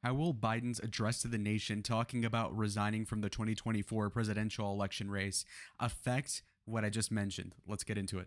How will Biden's address to the nation talking about resigning from the 2024 presidential election race affect what I just mentioned? Let's get into it.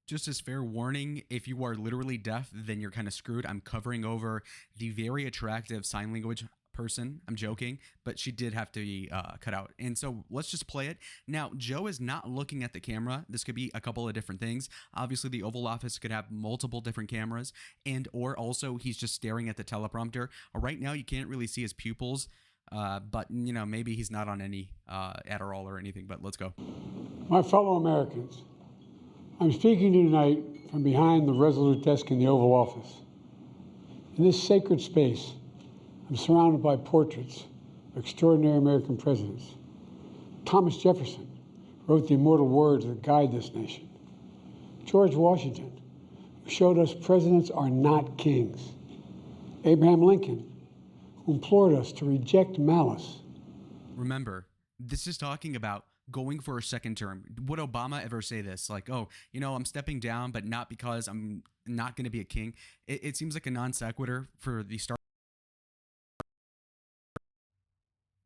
Just as fair warning, if you are literally deaf, then you're kind of screwed. I'm covering over the very attractive sign language person. I'm joking, but she did have to be cut out. And so let's just play it. Now, Joe is not looking at the camera. This could be a couple of different things. Obviously, the Oval Office could have multiple different cameras, and or also he's just staring at the teleprompter. Right now, you can't really see his pupils, but maybe he's not on any Adderall or anything. But let's go. My fellow Americans, I'm speaking to you tonight from behind the resolute desk in the Oval Office. In this sacred space, I'm surrounded by portraits of extraordinary American presidents. Thomas Jefferson wrote the immortal words that guide this nation. George Washington, who showed us presidents are not kings. Abraham Lincoln, who implored us to reject malice. Remember, this is talking about going for a second term. Would Obama ever say this? Like, oh, I'm stepping down, but not because I'm not going to be a king. It seems like a non sequitur for the start.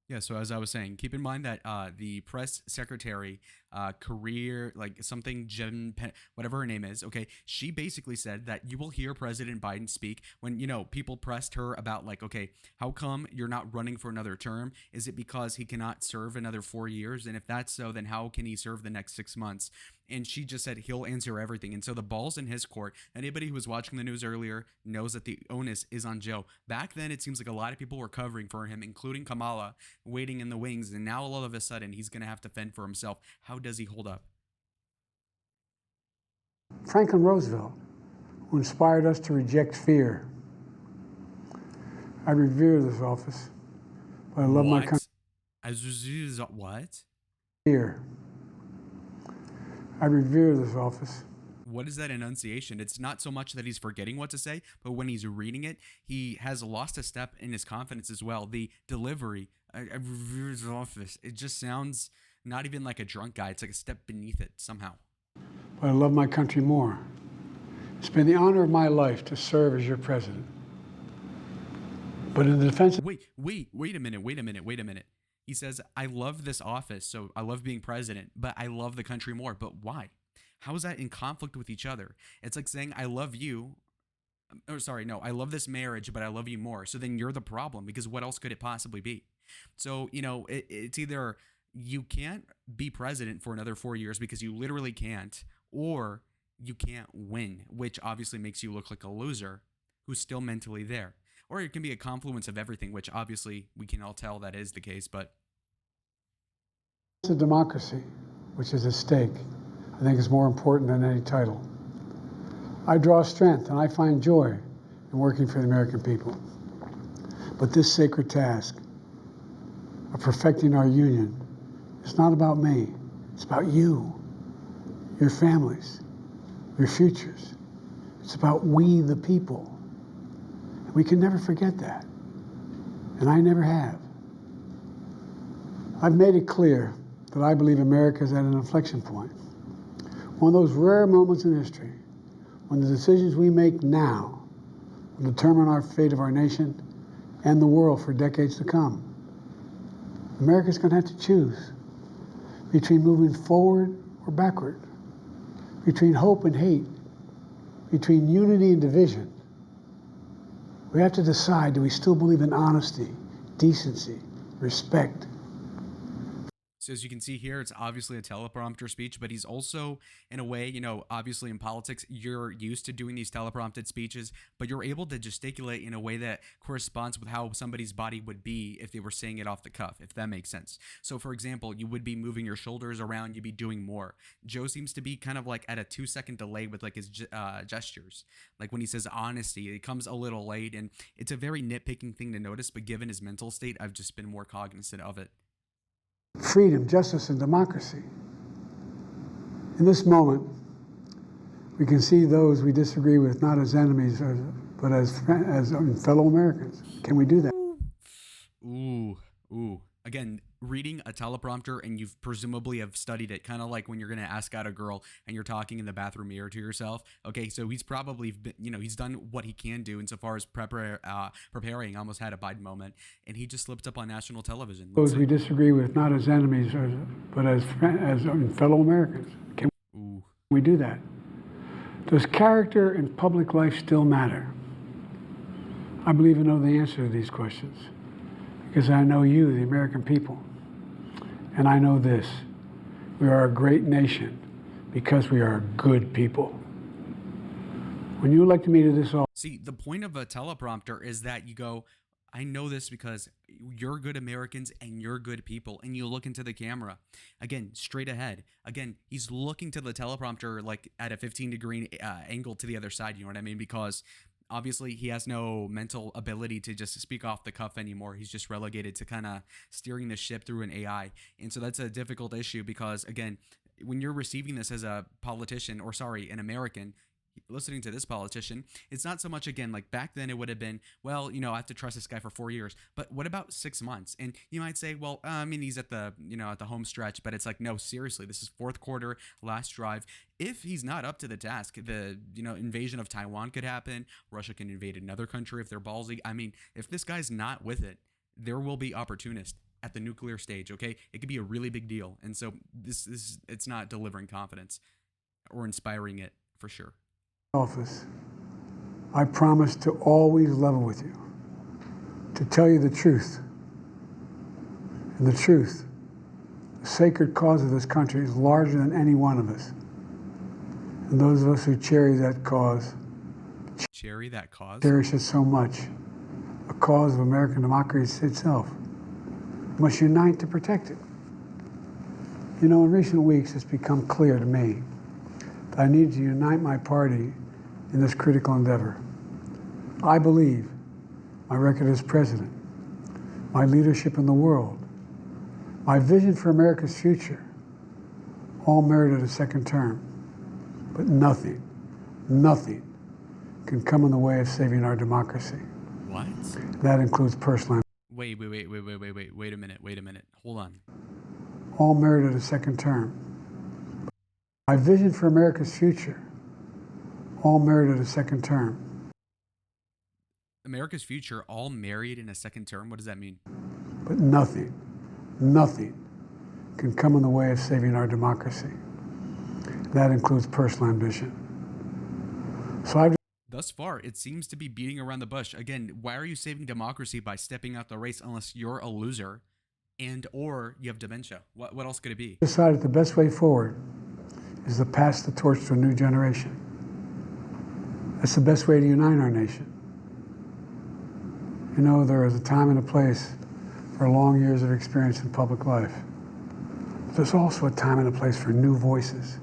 Yeah, so as I was saying, keep in mind that the press secretary, career, like something, whatever her name is, okay, she basically said that you will hear President Biden speak when, people pressed her about like, okay, how come you're not running for another term? Is it because he cannot serve another 4 years? And if that's so, then how can he serve the next 6 months? And she just said he'll answer everything. And so the ball's in his court. Anybody who was watching the news earlier knows that the onus is on Joe. Back then, it seems like a lot of people were covering for him, including Kamala, waiting in the wings. And now all of a sudden, he's going to have to fend for himself. How does he hold up? Franklin Roosevelt, who inspired us to reject fear. I revere this office, but I love my country. What? Fear. I revere this office. What is that enunciation? It's not so much that he's forgetting what to say, but when he's reading it, he has lost a step in his confidence as well. The delivery, I revere his office. It just sounds not even like a drunk guy. It's like a step beneath it somehow. But I love my country more. It's been the honor of my life to serve as your president. But in the defense of... Wait a minute. He says, I love this office, so I love being president, but I love the country more. But why? How is that in conflict with each other? It's like saying, I love you. I love this marriage, but I love you more. So then you're the problem, because what else could it possibly be? So, it's either you can't be president for another 4 years because you literally can't, or you can't win, which obviously makes you look like a loser who's still mentally there. Or it can be a confluence of everything, which obviously we can all tell that is the case, but... The democracy, which is at stake, I think is more important than any title. I draw strength and I find joy in working for the American people. But this sacred task of perfecting our union is not about me. It's about you, your families, your futures. It's about we, the people. We can never forget that, and I never have. I've made it clear that I believe America is at an inflection point, one of those rare moments in history when the decisions we make now will determine our fate of our nation and the world for decades to come. America's going to have to choose between moving forward or backward, between hope and hate, between unity and division. We have to decide, do we still believe in honesty, decency, respect? So as you can see here, it's obviously a teleprompter speech, but he's also, in a way, obviously in politics, you're used to doing these teleprompted speeches, but you're able to gesticulate in a way that corresponds with how somebody's body would be if they were saying it off the cuff, if that makes sense. So for example, you would be moving your shoulders around, you'd be doing more. Joe seems to be kind of like at a 2-second delay with like his gestures. Like when he says honesty, it comes a little late, and it's a very nitpicking thing to notice, but given his mental state, I've just been more cognizant of it. Freedom, justice, and democracy. In this moment, we can see those we disagree with not as enemies, but as fellow Americans. Can we do that? Ooh. Again, reading a teleprompter and you've presumably have studied it, kind of like when you're going to ask out a girl and you're talking in the bathroom mirror to yourself. Okay, so he's probably been, he's done what he can do insofar as preparing. Almost had a Biden moment, and he just slipped up on national television. Those we disagree with, not as enemies, but as fellow Americans. Can we do that? Does character in public life still matter? I believe I know the answer to these questions because I know you, the American people. And I know this: we are a great nation because we are good people. When you elected me to this office. See, the point of a teleprompter is that you go, I know this because you're good Americans and you're good people, and you look into the camera. Again, straight ahead. Again, he's looking to the teleprompter like at a 15-degree angle to the other side, you know what I mean? Because obviously he has no mental ability to just speak off the cuff anymore. He's just relegated to kind of steering the ship through an AI. And so that's a difficult issue because, again, when you're receiving this as a politician, or sorry, an American, listening to this politician, it's not so much, again, like back then it would have been, well, I have to trust this guy for 4 years, but what about 6 months? And you might say, well, he's at the, at the home stretch, but it's like, no, seriously, this is fourth quarter, last drive. If he's not up to the task, the, invasion of Taiwan could happen. Russia can invade another country if they're ballsy. I mean, if this guy's not with it, there will be opportunists at the nuclear stage. Okay. It could be a really big deal. And so it's not delivering confidence or inspiring it for sure. Office, I promise to always level with you, to tell you the truth. And the truth, the sacred cause of this country, is larger than any one of us. And those of us who cherish that cause, cherish it so much, a cause of American democracy itself, must unite to protect it. In recent weeks, it's become clear to me that I need to unite my party in this critical endeavor. I believe my record as president, my leadership in the world, my vision for America's future, all merited a second term. But nothing can come in the way of saving our democracy. What? That includes personal. Wait a minute. Hold on. All merited a second term. My vision for America's future, all merited a second term. America's future, all married in a second term? What does that mean? But nothing can come in the way of saving our democracy. That includes personal ambition. So thus far, it seems to be beating around the bush. Again, why are you saving democracy by stepping out the race unless you're a loser and or you have dementia? What else could it be? Decided the best way forward is to pass the torch to a new generation. That's the best way to unite our nation. There is a time and a place for long years of experience in public life. But there's also a time and a place for new voices,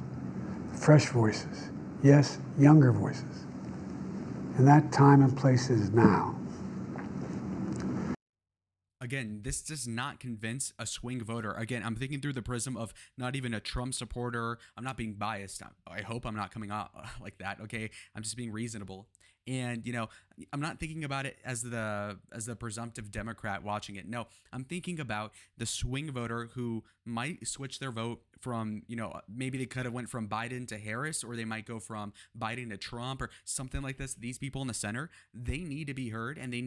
fresh voices, yes, younger voices. And that time and place is now. Again, this does not convince a swing voter. Again, I'm thinking through the prism of not even a Trump supporter. I'm not being biased. I hope I'm not coming out like that. Okay, I'm just being reasonable. And I'm not thinking about it as the presumptive Democrat watching it. No, I'm thinking about the swing voter who might switch their vote from, maybe they could have went from Biden to Harris, or they might go from Biden to Trump or something like this. These people in the center, they need to be heard, and I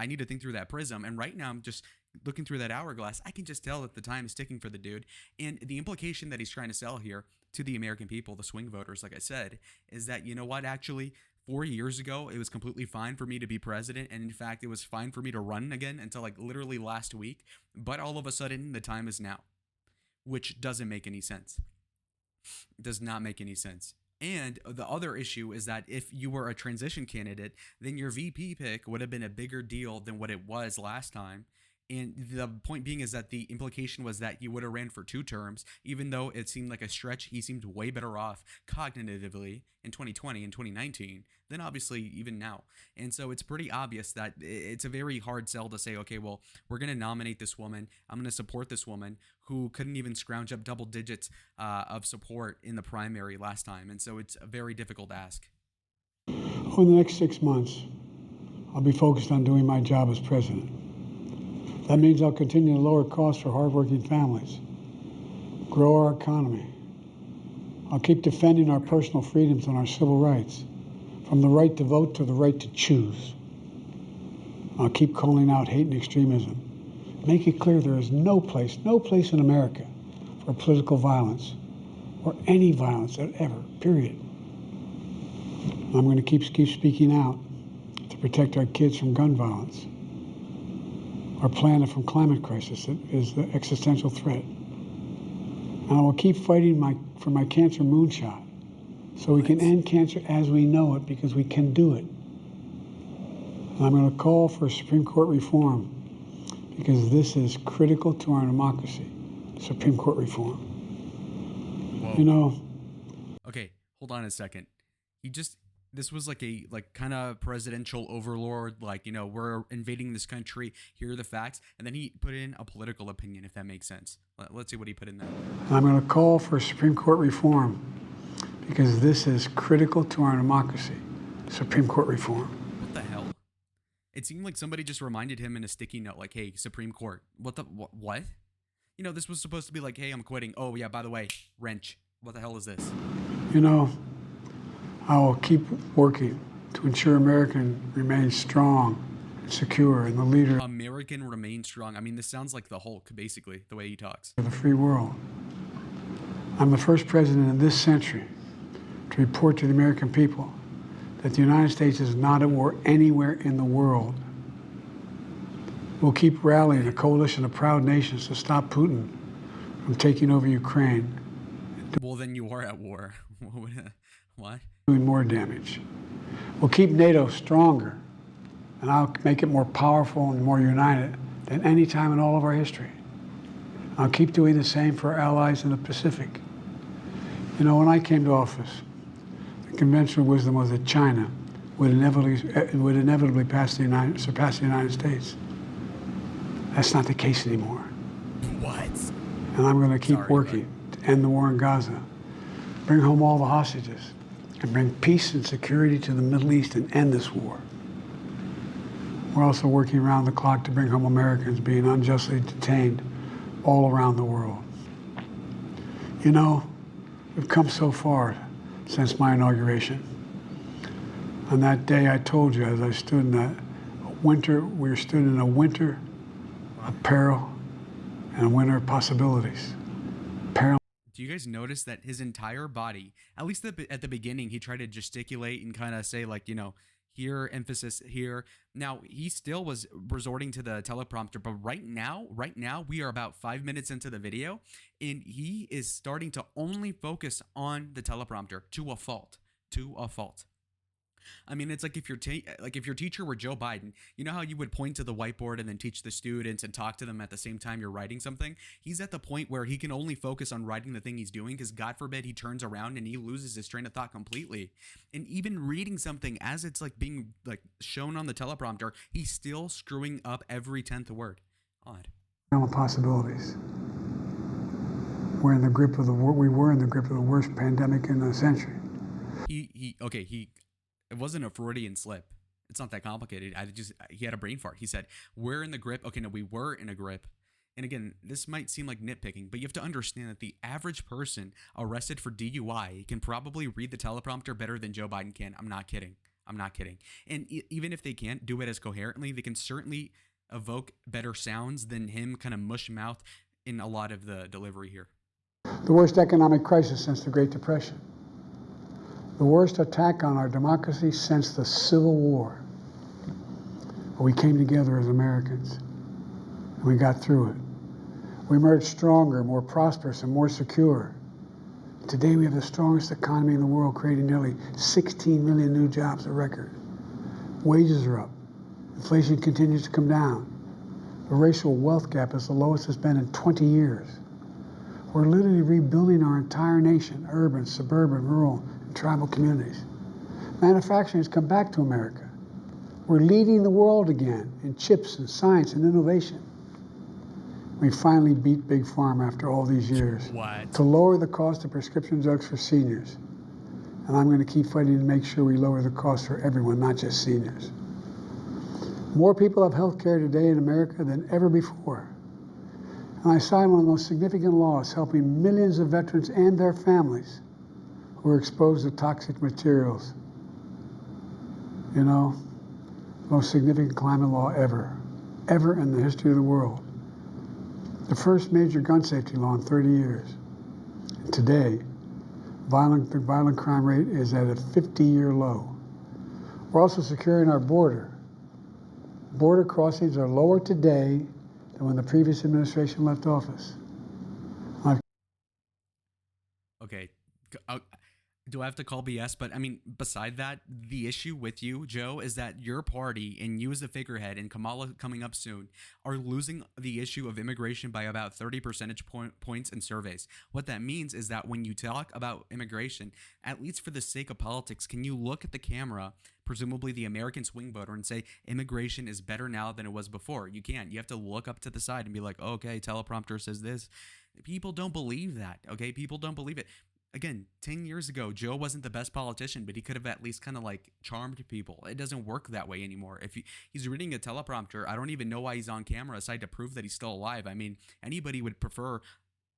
need to think through that prism. And right now I'm just looking through that hourglass. I can just tell that the time is ticking for the dude. And the implication that he's trying to sell here to the American people, the swing voters, like I said, is that, actually, 4 years ago, it was completely fine for me to be president. And in fact, it was fine for me to run again until like literally last week. But all of a sudden, the time is now, which doesn't make any sense. It does not make any sense. And the other issue is that if you were a transition candidate, then your VP pick would have been a bigger deal than what it was last time. And the point being is that the implication was that he would have ran for 2 terms, even though it seemed like a stretch. He seemed way better off cognitively in 2020 and 2019 than obviously even now. And so it's pretty obvious that it's a very hard sell to say, okay, well, we're going to nominate this woman. I'm going to support this woman who couldn't even scrounge up double digits of support in the primary last time. And so it's a very difficult ask. For the next 6 months, I'll be focused on doing my job as president. That means I'll continue to lower costs for hardworking families, grow our economy. I'll keep defending our personal freedoms and our civil rights, from the right to vote to the right to choose. I'll keep calling out hate and extremism. Make it clear there is no place in America for political violence or any violence ever, period. I'm going to keep speaking out to protect our kids from gun violence, our planet from climate crisis that is the existential threat. And I will keep fighting for my cancer moonshot so we can end cancer as we know it, because we can do it. And I'm going to call for Supreme Court reform because this is critical to our democracy, Supreme Court reform. Whoa. You know. Okay, hold on a second. This was like a kind of presidential overlord, like, you know, we're invading this country, here are the facts, and then he put in a political opinion, if that makes sense. Let's see what he put in there. I'm going to call for Supreme Court reform because this is critical to our democracy, Supreme Court reform. What the hell? It seemed like somebody just reminded him in a sticky note, like, hey, Supreme Court, what? You know, this was supposed to be like, hey, I'm quitting. Oh, yeah, by the way, wrench. What the hell is this? You know, I will keep working to ensure America remains strong and secure and the leader American remains strong. I mean, this sounds like the Hulk, basically, the way he talks. of the free world. I'm the first president in this century to report to the American people that the United States is not at war anywhere in the world. We'll keep rallying a coalition of proud nations to stop Putin from taking over Ukraine. Well, then you are at war. What? Doing more damage. We'll keep NATO stronger, and I'll make it more powerful and more united than any time in all of our history. I'll keep doing the same for our allies in the Pacific. You know, when I came to office, the conventional wisdom was that China would inevitably surpass the United States. That's not the case anymore. What? And I'm going to keep working to end the war in Gaza, bring home all the hostages, and bring peace and security to the Middle East and end this war. We're also working around the clock to bring home Americans being unjustly detained all around the world. You know, we've come so far since my inauguration. On that day, I told you, as I stood in that winter, we stood in a winter of peril and a winter of possibilities. Peril. Do you guys notice that his entire body, at least at the beginning, he tried to gesticulate and kind of say, like, you know, here, emphasis here. Now, he still was resorting to the teleprompter, but right now, we are about 5 minutes into the video, and he is starting to only focus on the teleprompter to a fault. I mean, it's like if your teacher were Joe Biden, you know how you would point to the whiteboard and then teach the students and talk to them at the same time you're writing something? He's at the point where he can only focus on writing the thing he's doing because God forbid he turns around and he loses his train of thought completely. And even reading something as it's like being like shown on the teleprompter, he's still screwing up every 10th word. Odd. Possibilities. We were in the grip of the worst pandemic in a century. It wasn't a Freudian slip. It's not that complicated. He had a brain fart. He said, we're in the grip. Okay, no, we were in a grip. And again, this might seem like nitpicking, but you have to understand that the average person arrested for DUI can probably read the teleprompter better than Joe Biden can. I'm not kidding. And even if they can't do it as coherently, they can certainly evoke better sounds than him kind of mush mouth in a lot of the delivery here. The worst economic crisis since the Great Depression. The worst attack on our democracy since the Civil War. But we came together as Americans, and we got through it. We emerged stronger, more prosperous, and more secure. Today we have the strongest economy in the world, creating nearly 16 million new jobs, a record. Wages are up. Inflation continues to come down. The racial wealth gap is the lowest it's been in 20 years. We're literally rebuilding our entire nation, urban, suburban, rural, tribal communities. Manufacturing has come back to America. We're leading the world again in chips and science and innovation. We finally beat Big Pharma after all these years. What? To lower the cost of prescription drugs for seniors. And I'm going to keep fighting to make sure we lower the cost for everyone, not just seniors. More people have health care today in America than ever before. And I signed one of the most significant laws helping millions of veterans and their families who are exposed to toxic materials. You know, most significant climate law ever in the history of the world. The first major gun safety law in 30 years. And today, the violent crime rate is at a 50-year low. We're also securing our border. Border crossings are lower today than when the previous administration left office. Okay. Do I have to call BS? But I mean, beside that, the issue with you, Joe, is that your party and you as the figurehead and Kamala coming up soon are losing the issue of immigration by about 30 percentage points in surveys. What that means is that when you talk about immigration, at least for the sake of politics, can you look at the camera, presumably the American swing voter, and say immigration is better now than it was before? You can't. You have to look up to the side and be like, okay, teleprompter says this. People don't believe that, okay? People don't believe it. Again, 10 years ago, Joe wasn't the best politician, but he could have at least kind of like charmed people. It doesn't work that way anymore. If he's reading a teleprompter, I don't even know why he's on camera aside to prove that he's still alive. I mean, anybody would prefer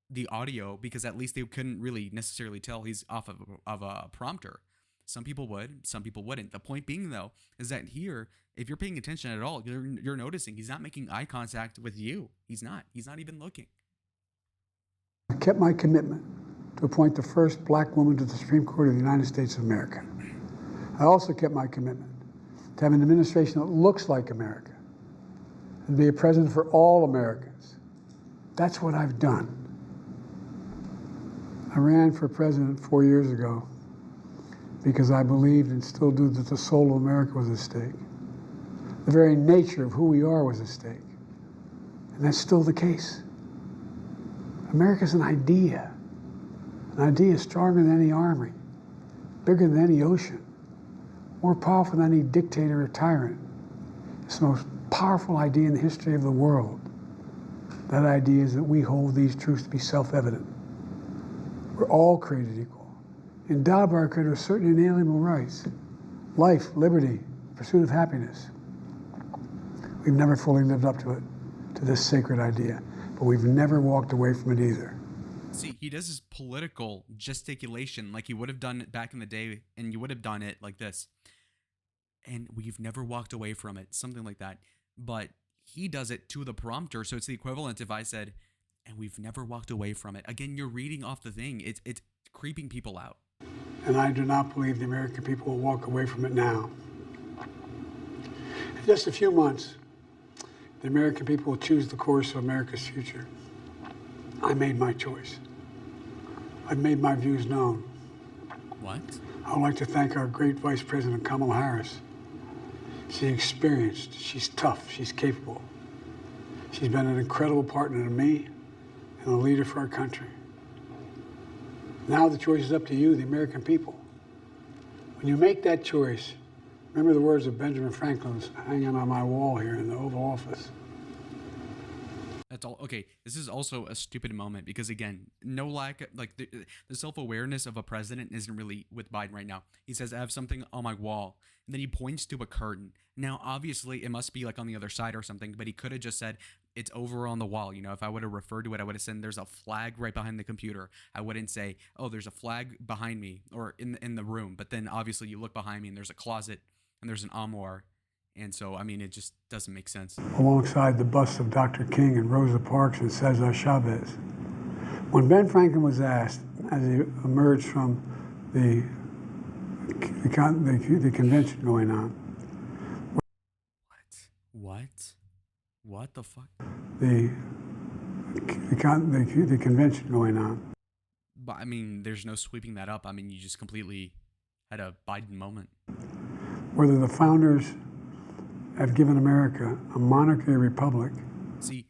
the audio because at least they couldn't really necessarily tell he's off of a prompter. Some people would, some people wouldn't. The point being, though, is that here, if you're paying attention at all, you're noticing he's not making eye contact with you. He's not even looking. I kept my commitment to appoint the first black woman to the Supreme Court of the United States of America. I also kept my commitment to have an administration that looks like America and be a president for all Americans. That's what I've done. I ran for president 4 years ago because I believed and still do that the soul of America was at stake. The very nature of who we are was at stake. And that's still the case. America's an idea. An idea stronger than any army, bigger than any ocean, more powerful than any dictator or tyrant. It's the most powerful idea in the history of the world. That idea is that we hold these truths to be self-evident. We're all created equal, endowed by our Creator with certain inalienable rights: life, liberty, pursuit of happiness. We've never fully lived up to it, to this sacred idea, but we've never walked away from it either. See, he does his political gesticulation like he would have done it back in the day, and you would have done it like this. And we've never walked away from it, something like that. But he does it to the prompter, so it's the equivalent if I said, and we've never walked away from it. Again, you're reading off the thing. It's creeping people out. And I do not believe the American people will walk away from it now. In just a few months, the American people will choose the course of America's future. I made my choice. I've made my views known. What? I would like to thank our great Vice President Kamala Harris. She's experienced, she's tough, she's capable. She's been an incredible partner to me and a leader for our country. Now the choice is up to you, the American people. When you make that choice, remember the words of Benjamin Franklin hanging on my wall here in the Oval Office. That's all. Okay, this is also a stupid moment because, again, no lack, like the self-awareness of a president isn't really with Biden right now. He says, I have something on my wall, and then he points to a curtain. Now, obviously, it must be like on the other side or something, but he could have just said, it's over on the wall. You know, if I would have referred to it, I would have said there's a flag right behind the computer. I wouldn't say, oh, there's a flag behind me or in the room. But then, obviously, you look behind me, and there's a closet, and there's an armoire. And so, I mean, it just doesn't make sense. Alongside the busts of Dr. King and Rosa Parks and Cesar Chavez. When Ben Franklin was asked, as he emerged from the convention going on. What the fuck? The convention going on. But, I mean, there's no sweeping that up. I mean, you just completely had a Biden moment. Whether the founders have given America a monarchy or republic. See,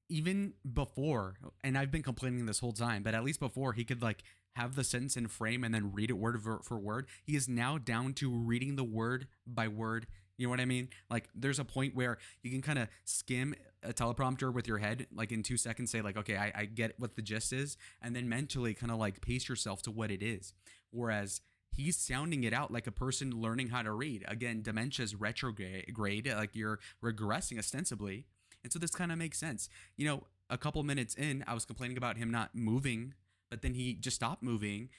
even before, and I've been complaining this whole time, but at least before he could like have the sentence in frame and then read it word for word, he is now down to reading the word by word. You know what I mean? Like there's a point where you can kind of skim a teleprompter with your head, like in 2 seconds, say like, okay, I get what the gist is, and then mentally kind of like pace yourself to what it is. Whereas he's sounding it out like a person learning how to read. Again, dementia's retrograde, like you're regressing ostensibly. And so this kind of makes sense. A couple minutes in, I was complaining about him not moving, but then he just stopped moving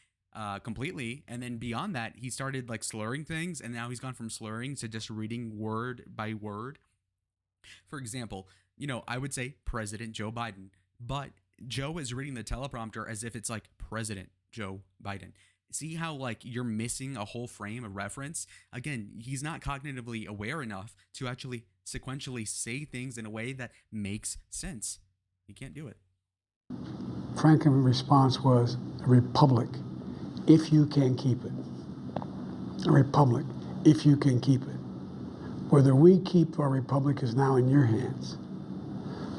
completely. And then beyond that, he started like slurring things. And now he's gone from slurring to just reading word by word. For example, I would say President Joe Biden, but Joe is reading the teleprompter as if it's like President Joe Biden. See how like you're missing a whole frame of reference? Again, he's not cognitively aware enough to actually sequentially say things in a way that makes sense. He can't do it. Franklin's response was, a republic, if you can keep it. A republic, if you can keep it. Whether we keep our republic is now in your hands.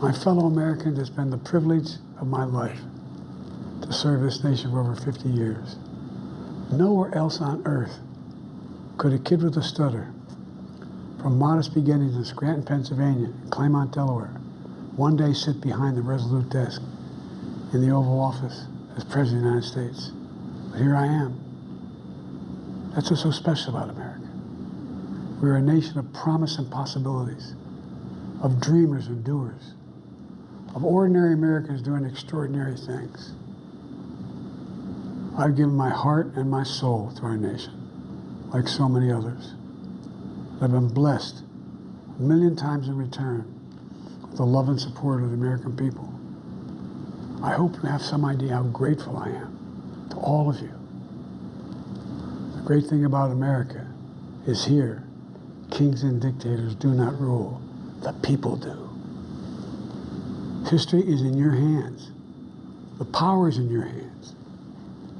My fellow Americans, it's been the privilege of my life to serve this nation for over 50 years. Nowhere else on earth could a kid with a stutter from modest beginnings in Scranton, Pennsylvania, and Claremont, Delaware, one day sit behind the resolute desk in the Oval Office as President of the United States. But here I am. That's what's so special about America. We're a nation of promise and possibilities, of dreamers and doers, of ordinary Americans doing extraordinary things. I've given my heart and my soul to our nation, like so many others. I've been blessed 1,000,000 times in return with the love and support of the American people. I hope you have some idea how grateful I am to all of you. The great thing about America is here, kings and dictators do not rule, the people do. History is in your hands. The power is in your hands.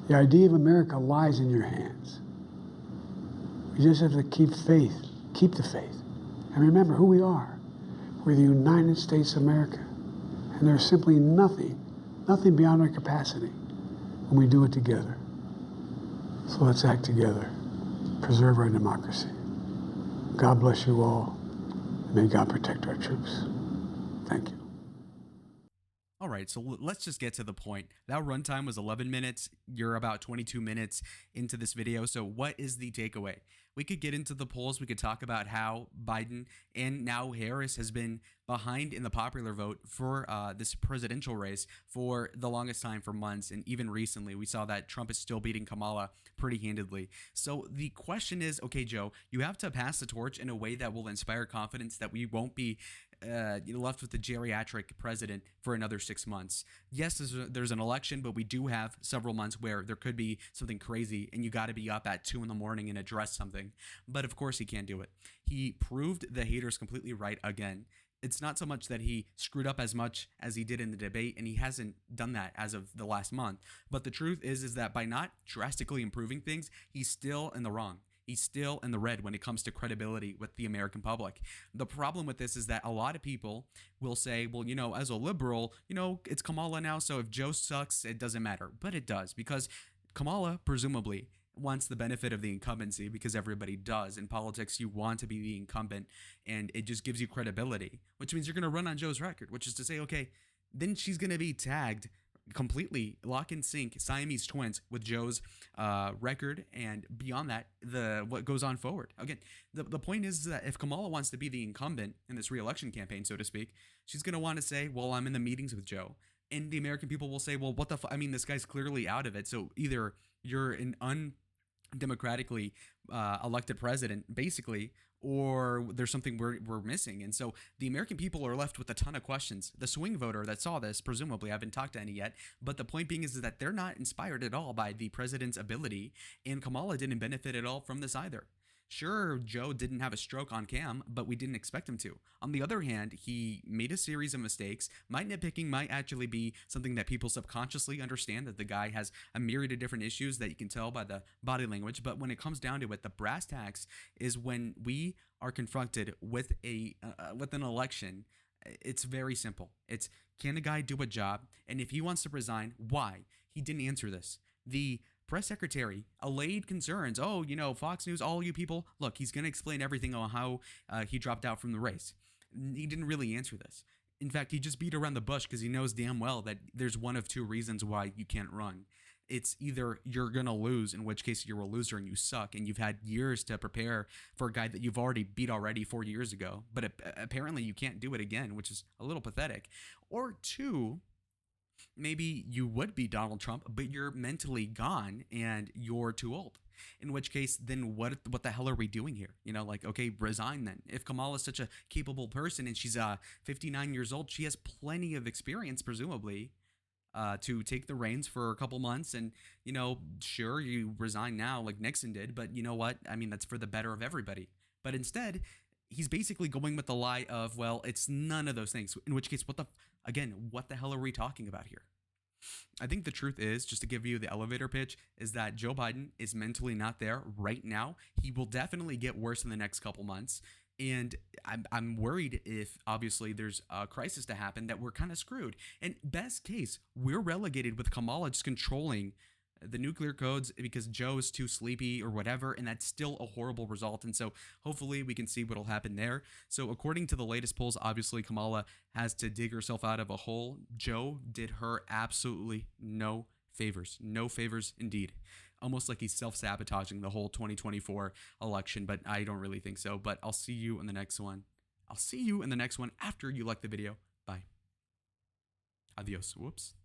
The idea of America lies in your hands. We just have to keep faith, keep the faith, and remember who we are. We're the United States of America, and there's simply nothing beyond our capacity when we do it together. So let's act together, preserve our democracy. God bless you all, and may God protect our troops. Thank you. All right, so let's just get to the point. That runtime was 11 minutes. You're about 22 minutes into this video. So what is the takeaway? We could get into the polls. We could talk about how Biden and now Harris has been behind in the popular vote for this presidential race for the longest time, for months. And even recently, we saw that Trump is still beating Kamala pretty handedly. So the question is, okay, Joe, you have to pass the torch in a way that will inspire confidence that we won't be left with the geriatric president for another 6 months. Yes, there's an election, but we do have several months where there could be something crazy and you got to be up at 2 a.m. and address something. But of course he can't do it. He proved the haters completely right again. It's not so much that he screwed up as much as he did in the debate, and he hasn't done that as of the last month. But the truth is that by not drastically improving things, he's still in the wrong. He's still in the red when it comes to credibility with the American public. The problem with this is that a lot of people will say, well, as a liberal, it's Kamala now, so if Joe sucks, it doesn't matter. But it does, because Kamala, presumably, wants the benefit of the incumbency, because everybody does. In politics, you want to be the incumbent, and it just gives you credibility, which means you're going to run on Joe's record, which is to say, okay, then she's going to be tagged completely lock and sync, Siamese twins with Joe's record, and beyond that, what goes on forward. Again, the point is that if Kamala wants to be the incumbent in this re-election campaign, so to speak, she's going to want to say, well, I'm in the meetings with Joe. And the American people will say, well, what the I mean, this guy's clearly out of it. So either you're an undemocratically elected president, basically, or there's something we're missing. And so the American people are left with a ton of questions. The swing voter that saw this, presumably, I haven't talked to any yet, but the point being is that they're not inspired at all by the president's ability, and Kamala didn't benefit at all from this either. Sure, Joe didn't have a stroke on cam, but we didn't expect him to. On the other hand, he made a series of mistakes. My nitpicking might actually be something that people subconsciously understand, that the guy has a myriad of different issues that you can tell by the body language. But when it comes down to it, the brass tacks is when we are confronted with an election. It's very simple. It's, can a guy do a job? And if he wants to resign, why? He didn't answer this. The press secretary allayed concerns. Oh, Fox News, all you people, look, he's going to explain everything on how he dropped out from the race. He didn't really answer this. In fact, he just beat around the bush because he knows damn well that there's one of two reasons why you can't run. it's either you're going to lose, in which case you're a loser and you suck, and you've had years to prepare for a guy that you've already beat already 4 years ago, but apparently you can't do it again, which is a little pathetic. Or two, maybe you would be Donald Trump, but you're mentally gone and you're too old. In which case, then what the hell are we doing here? Like, okay, resign then. If Kamala's such a capable person and she's 59 years old, she has plenty of experience, presumably, to take the reins for a couple months. And, sure, you resign now like Nixon did, but you know what? I mean, that's for the better of everybody. But instead, he's basically going with the lie of, well, it's none of those things. In which case, what the hell are we talking about here? I think the truth is, just to give you the elevator pitch, is that Joe Biden is mentally not there right now. He will definitely get worse in the next couple months. And I'm worried if obviously there's a crisis to happen that we're kind of screwed. And best case, we're relegated with Kamala just controlling the nuclear codes because Joe is too sleepy or whatever, and that's still a horrible result. And so hopefully we can see what'll happen there. So according to the latest polls, obviously Kamala has to dig herself out of a hole. Joe did her absolutely no favors indeed. Almost like he's self-sabotaging the whole 2024 election, but I don't really think so. But I'll see you in the next one. I'll see you in the next one after you like the video. Bye. Adios. Whoops.